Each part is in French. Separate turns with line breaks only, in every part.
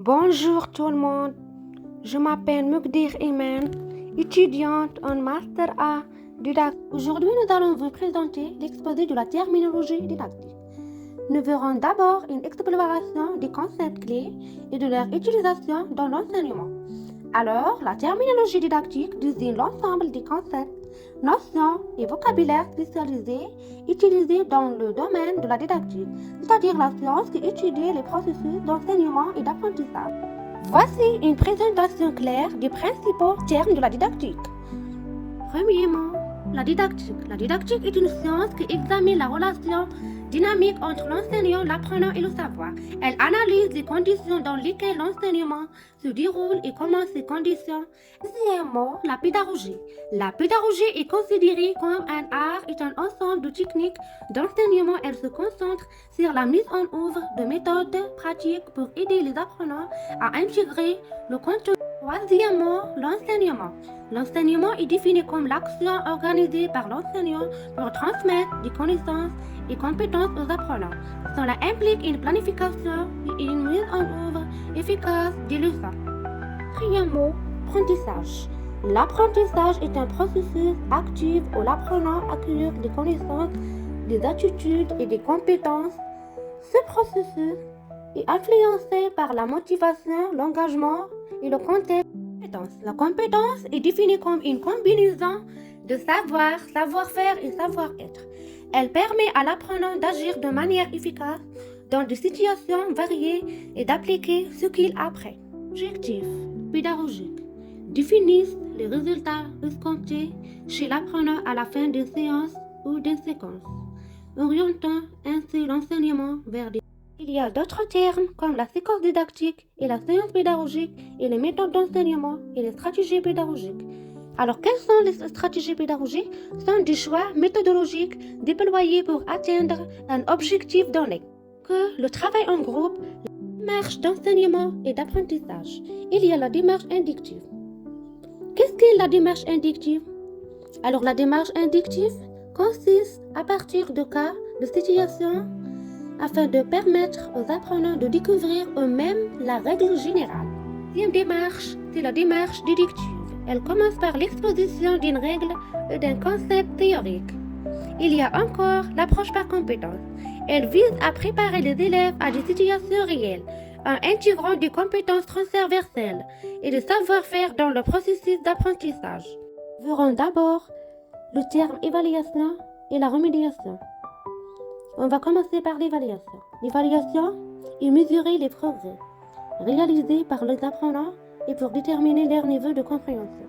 Bonjour tout le monde, je m'appelle Mugdir Iman, étudiante en Master A didactique. Aujourd'hui, nous allons vous présenter l'exposé de la terminologie didactique. Nous verrons d'abord une exploration des concepts clés et de leur utilisation dans l'enseignement. Alors, la terminologie didactique désigne l'ensemble des concepts, notions et vocabulaire spécialisés utilisés dans le domaine de la didactique, c'est-à-dire la science qui étudie les processus d'enseignement et d'apprentissage. Voici une présentation claire des principaux termes de la didactique. Premièrement, la didactique. La didactique est une science qui examine la relation dynamique entre l'enseignant, l'apprenant et le savoir. Elle analyse les conditions dans lesquelles l'enseignement se déroule et comment ces conditions. Deuxièmement, la pédagogie. La pédagogie est considérée comme un art et un ensemble de techniques d'enseignement. Elle se concentre sur la mise en œuvre de méthodes pratiques pour aider les apprenants à intégrer le contenu. Troisièmement, l'enseignement. L'enseignement est défini comme l'action organisée par l'enseignant pour transmettre des connaissances et compétences aux apprenants. Cela implique une planification et une mise en œuvre efficace des leçons. Quatrièmement, apprentissage. L'apprentissage est un processus actif où l'apprenant acquiert des connaissances, des attitudes et des compétences. Ce processus est influencé par la motivation, l'engagement et le contexte. La compétence est définie comme une combinaison de savoir, savoir-faire et savoir-être. Elle permet à l'apprenant d'agir de manière efficace dans des situations variées et d'appliquer ce qu'il apprend. Objectifs pédagogiques définissent les résultats escomptés chez l'apprenant à la fin des séances ou des séquences, orientant ainsi l'enseignement vers des... Il y a d'autres termes comme la séquence didactique et la séance pédagogique et les méthodes d'enseignement et les stratégies pédagogiques. Alors, quelles sont les stratégies pédagogiques? Ce sont des choix méthodologiques déployés pour atteindre un objectif donné. Que le travail en groupe, la démarche d'enseignement et d'apprentissage. Il y a la démarche inductive. Qu'est-ce qu'est la démarche inductive? Alors, la démarche inductive consiste à partir de cas, de situations, afin de permettre aux apprenants de découvrir eux-mêmes la règle générale. La deuxième démarche, c'est la démarche déductive. Elle commence par l'exposition d'une règle et d'un concept théorique. Il y a encore l'approche par compétence. Elle vise à préparer les élèves à des situations réelles, en intégrant des compétences transversales et des savoir-faire dans le processus d'apprentissage. Nous verrons d'abord le terme évaluation et la remédiation. On va commencer par l'évaluation. L'évaluation est mesurer les progrès réalisés par les apprenants et pour déterminer leur niveau de compréhension.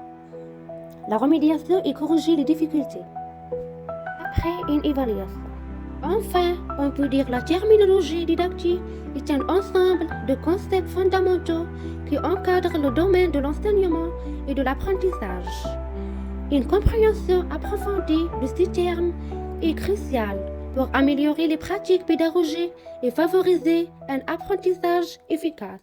La remédiation est corriger les difficultés après une évaluation. Enfin, on peut dire la terminologie didactique est un ensemble de concepts fondamentaux qui encadrent le domaine de l'enseignement et de l'apprentissage. Une compréhension approfondie de ces termes est cruciale pour améliorer les pratiques pédagogiques et favoriser un apprentissage efficace.